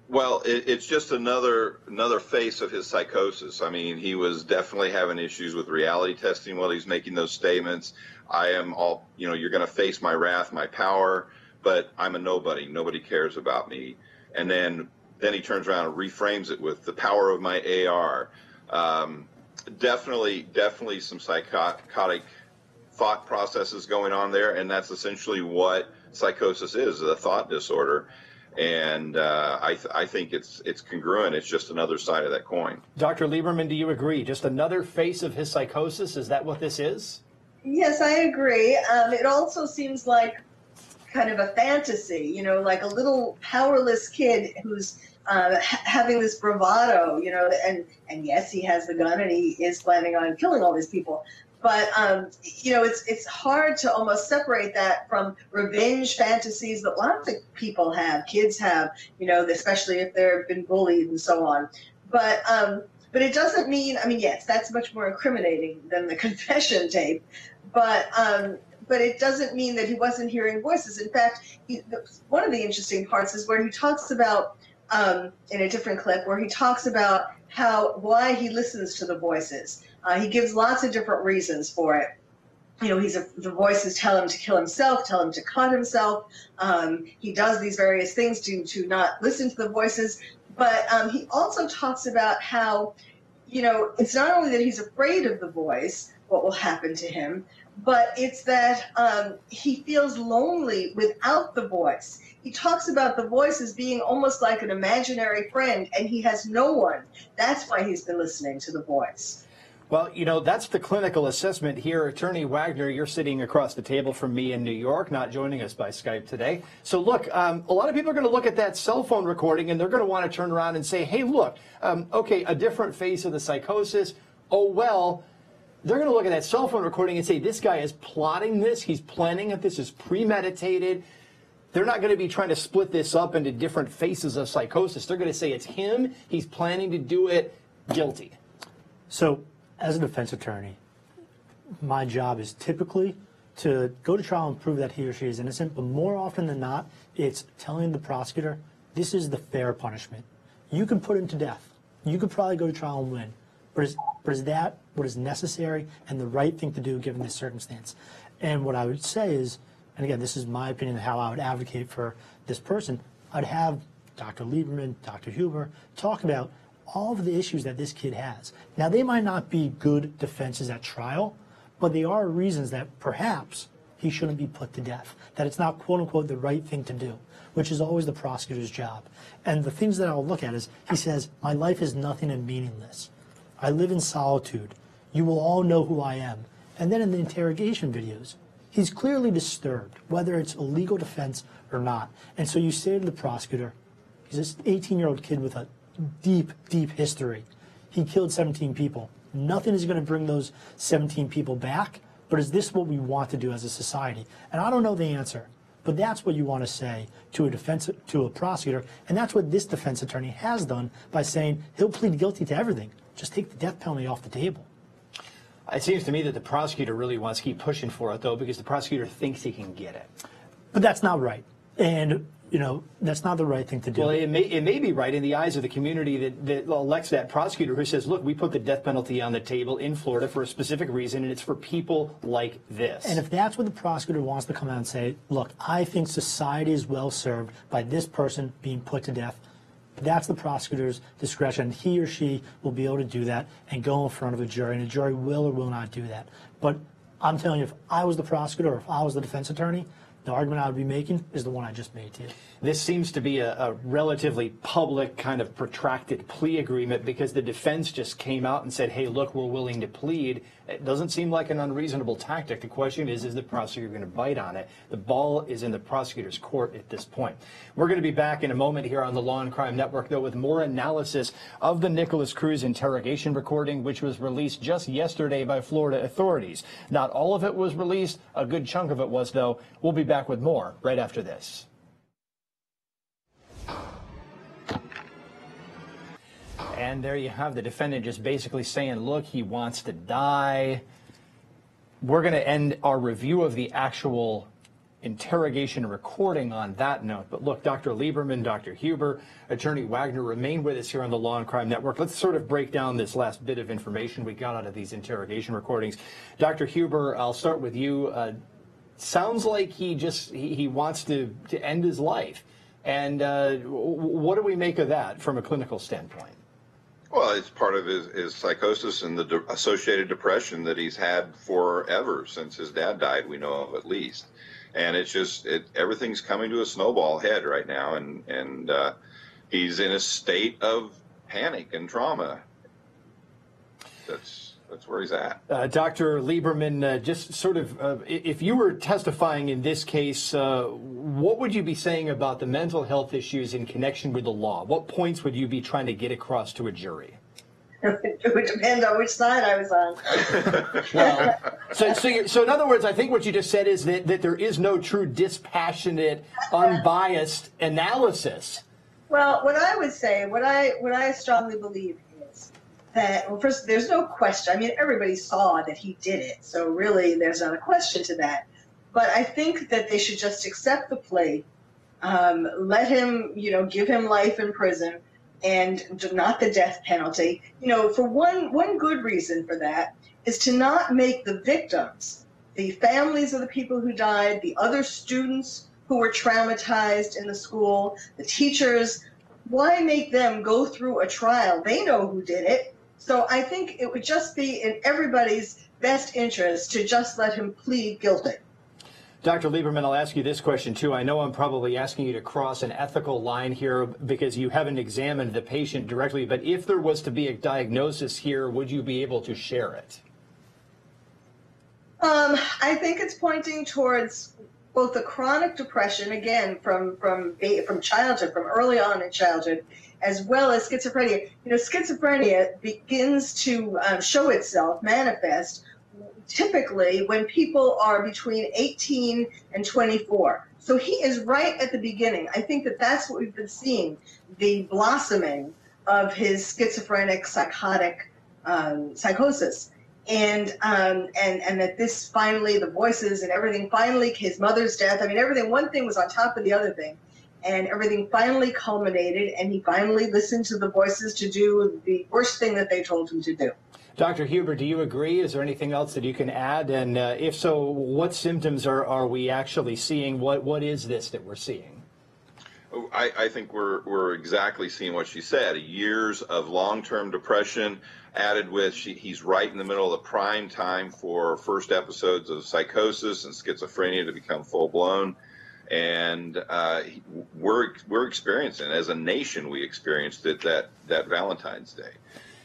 Well, it's just another face of his psychosis. I mean, he was definitely having issues with reality testing while he's making those statements. I am all, you're going to face my wrath, my power, but I'm a nobody. Nobody cares about me. And then he turns around and reframes it with the power of my AR. Definitely some psychotic thought processes going on there, and that's essentially what psychosis is, a thought disorder. And I think it's congruent. It's just another side of that coin. Dr. Lieberman, do you agree? Just another face of his psychosis? Is that what this is? Yes, I agree. It also seems like kind of a fantasy, like a little powerless kid who's having this bravado, and yes, he has the gun and he is planning on killing all these people. But, it's hard to almost separate that from revenge fantasies that lots of people have, kids have, especially if they've been bullied and so on. But it doesn't mean, yes, that's much more incriminating than the confession tape. But it doesn't mean that he wasn't hearing voices. In fact, one of the interesting parts is where he talks about, in a different clip, where he talks about why he listens to the voices. He gives lots of different reasons for it. The voices tell him to kill himself, tell him to cut himself. He does these various things to not listen to the voices. But he also talks about how, it's not only that he's afraid of the voice, what will happen to him, but it's that he feels lonely without the voice. He talks about the voice as being almost like an imaginary friend, and he has no one. That's why he's been listening to the voice. Well, that's the clinical assessment here. Attorney Wagner, you're sitting across the table from me in New York, not joining us by Skype today. So look, a lot of people are going to look at that cell phone recording and they're going to want to turn around and say, hey, look, okay, a different face of the psychosis. Oh, well, they're going to look at that cell phone recording and say, this guy is plotting this. He's planning it. This is premeditated. They're not going to be trying to split this up into different faces of psychosis. They're going to say it's him. He's planning to do it. Guilty. So, as a defense attorney, my job is typically to go to trial and prove that he or she is innocent, but more often than not, it's telling the prosecutor, this is the fair punishment. You can put him to death. You could probably go to trial and win. But is that what is necessary and the right thing to do given this circumstance? And what I would say is, and again, this is my opinion of how I would advocate for this person, I'd have Dr. Lieberman, Dr. Huber talk about all of the issues that this kid has. Now, they might not be good defenses at trial, but they are reasons that perhaps he shouldn't be put to death, that it's not, quote unquote, the right thing to do, which is always the prosecutor's job. And the things that I'll look at is, he says, my life is nothing and meaningless. I live in solitude. You will all know who I am. And then in the interrogation videos, he's clearly disturbed, whether it's a legal defense or not. And so you say to the prosecutor, he's this 18-year-old kid with a deep, deep history. He killed 17 people. Nothing is going to bring those 17 people back, but is this what we want to do as a society? And I don't know the answer, but that's what you want to say to a prosecutor, and that's what this defense attorney has done by saying he'll plead guilty to everything. Just take the death penalty off the table. It seems to me that the prosecutor really wants to keep pushing for it, though, because the prosecutor thinks he can get it. But that's not right. And that's not the right thing to do. Well, it may be right in the eyes of the community that elects that prosecutor who says, look, we put the death penalty on the table in Florida for a specific reason, and it's for people like this. And if that's what the prosecutor wants to come out and say, look, I think society is well served by this person being put to death, that's the prosecutor's discretion. He or she will be able to do that and go in front of a jury, and a jury will or will not do that. But I'm telling you, if I was the prosecutor or if I was the defense attorney, the argument I would be making is the one I just made to you. This seems to be a relatively public kind of protracted plea agreement because the defense just came out and said, hey, look, we're willing to plead. It doesn't seem like an unreasonable tactic. The question is the prosecutor going to bite on it? The ball is in the prosecutor's court at this point. We're going to be back in a moment here on the Law and Crime Network, though, with more analysis of the Nikolas Cruz interrogation recording, which was released just yesterday by Florida authorities. Not all of it was released. A good chunk of it was, though. We'll be back with more right after this. And there you have the defendant just basically saying, look, he wants to die. We're going to end our review of the actual interrogation recording on that note. But look, Dr. Lieberman, Dr. Huber, Attorney Wagner remain with us here on the Law and Crime Network. Let's sort of break down this last bit of information we got out of these interrogation recordings. Dr. Huber, I'll start with you. Sounds like he wants to end his life. And what do we make of that from a clinical standpoint? Well, it's part of his psychosis and the associated depression that he's had forever since his dad died, we know of at least. And it's just, everything's coming to a snowball head right now, and he's in a state of panic and trauma. That's where he's at. Dr. Lieberman, just sort of, if you were testifying in this case, what would you be saying about the mental health issues in connection with the law? What points would you be trying to get across to a jury? It would depend on which side I was on. Well, so in other words, I think what you just said is that there is no true dispassionate, unbiased analysis. Well, what I would say, what I strongly believe is that, well, first, there's no question. I mean, everybody saw that he did it, so really there's not a question to that. But I think that they should just accept the plea, let him, give him life in prison, and not the death penalty. For one good reason for that is to not make the victims, the families of the people who died, the other students who were traumatized in the school, the teachers, why make them go through a trial? They know who did it. So I think it would just be in everybody's best interest to just let him plead guilty. Dr. Lieberman, I'll ask you this question, too. I know I'm probably asking you to cross an ethical line here because you haven't examined the patient directly, but if there was to be a diagnosis here, would you be able to share it? I think it's pointing towards both the chronic depression, again, from childhood, from early on in childhood, as well as schizophrenia. Schizophrenia begins to show itself, manifest, typically when people are between 18 and 24. So he is right at the beginning. I think that that's what we've been seeing, the blossoming of his schizophrenic, psychotic psychosis. And that this finally, the voices and everything, finally, his mother's death, I mean, everything, one thing was on top of the other thing. And everything finally culminated, and he finally listened to the voices to do the worst thing that they told him to do. Dr. Huber, do you agree? Is there anything else that you can add? And if so, what symptoms are we actually seeing? What is this that we're seeing? I think we're exactly seeing what she said. Years of long-term depression added with he's right in the middle of the prime time for first episodes of psychosis and schizophrenia to become full-blown. And we're experiencing, as a nation, we experienced it that Valentine's Day.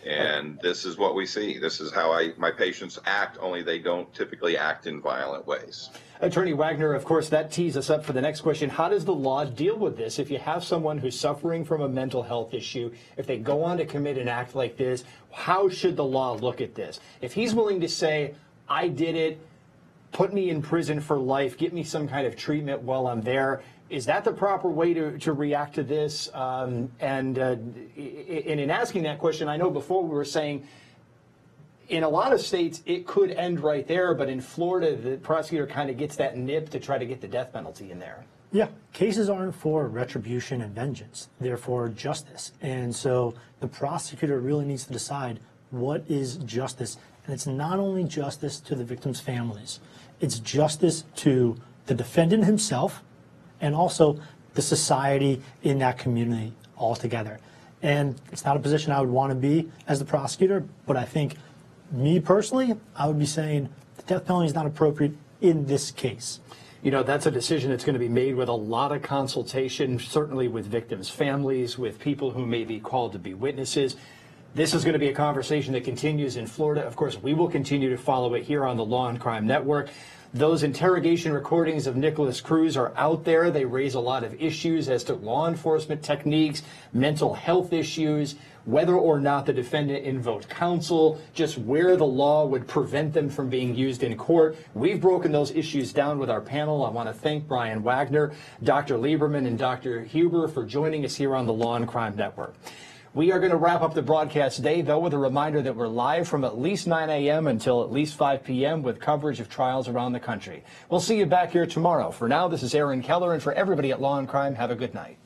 And this is what we see. This is how my patients act, only they don't typically act in violent ways. Attorney Wagner, of course, that tees us up for the next question. How does the law deal with this? If you have someone who's suffering from a mental health issue, if they go on to commit an act like this, how should the law look at this? If he's willing to say, I did it, put me in prison for life, get me some kind of treatment while I'm there, is that the proper way to react to this? And in asking that question, I know before we were saying in a lot of states it could end right there, but in Florida the prosecutor kind of gets that nip to try to get the death penalty in there. Yeah, cases aren't for retribution and vengeance. They're for justice. And so the prosecutor really needs to decide what is justice. And it's not only justice to the victims' families, it's justice to the defendant himself and also the society in that community altogether. And it's not a position I would want to be as the prosecutor, but I think, me personally, I would be saying the death penalty is not appropriate in this case. You know, that's a decision that's going to be made with a lot of consultation, certainly with victims' families, with people who may be called to be witnesses. This is going to be a conversation that continues in Florida. Of course, we will continue to follow it here on the Law and Crime Network. Those interrogation recordings of Nikolas Cruz are out there. They raise a lot of issues as to law enforcement techniques, mental health issues, whether or not the defendant invoked counsel, just where the law would prevent them from being used in court. We've broken those issues down with our panel. I want to thank Brian Wagner, Dr. Lieberman, and Dr. Huber for joining us here on the Law and Crime Network. We are going to wrap up the broadcast today, though, with a reminder that we're live from at least 9 a.m. until at least 5 p.m. with coverage of trials around the country. We'll see you back here tomorrow. For now, this is Aaron Keller, and for everybody at Law and Crime, have a good night.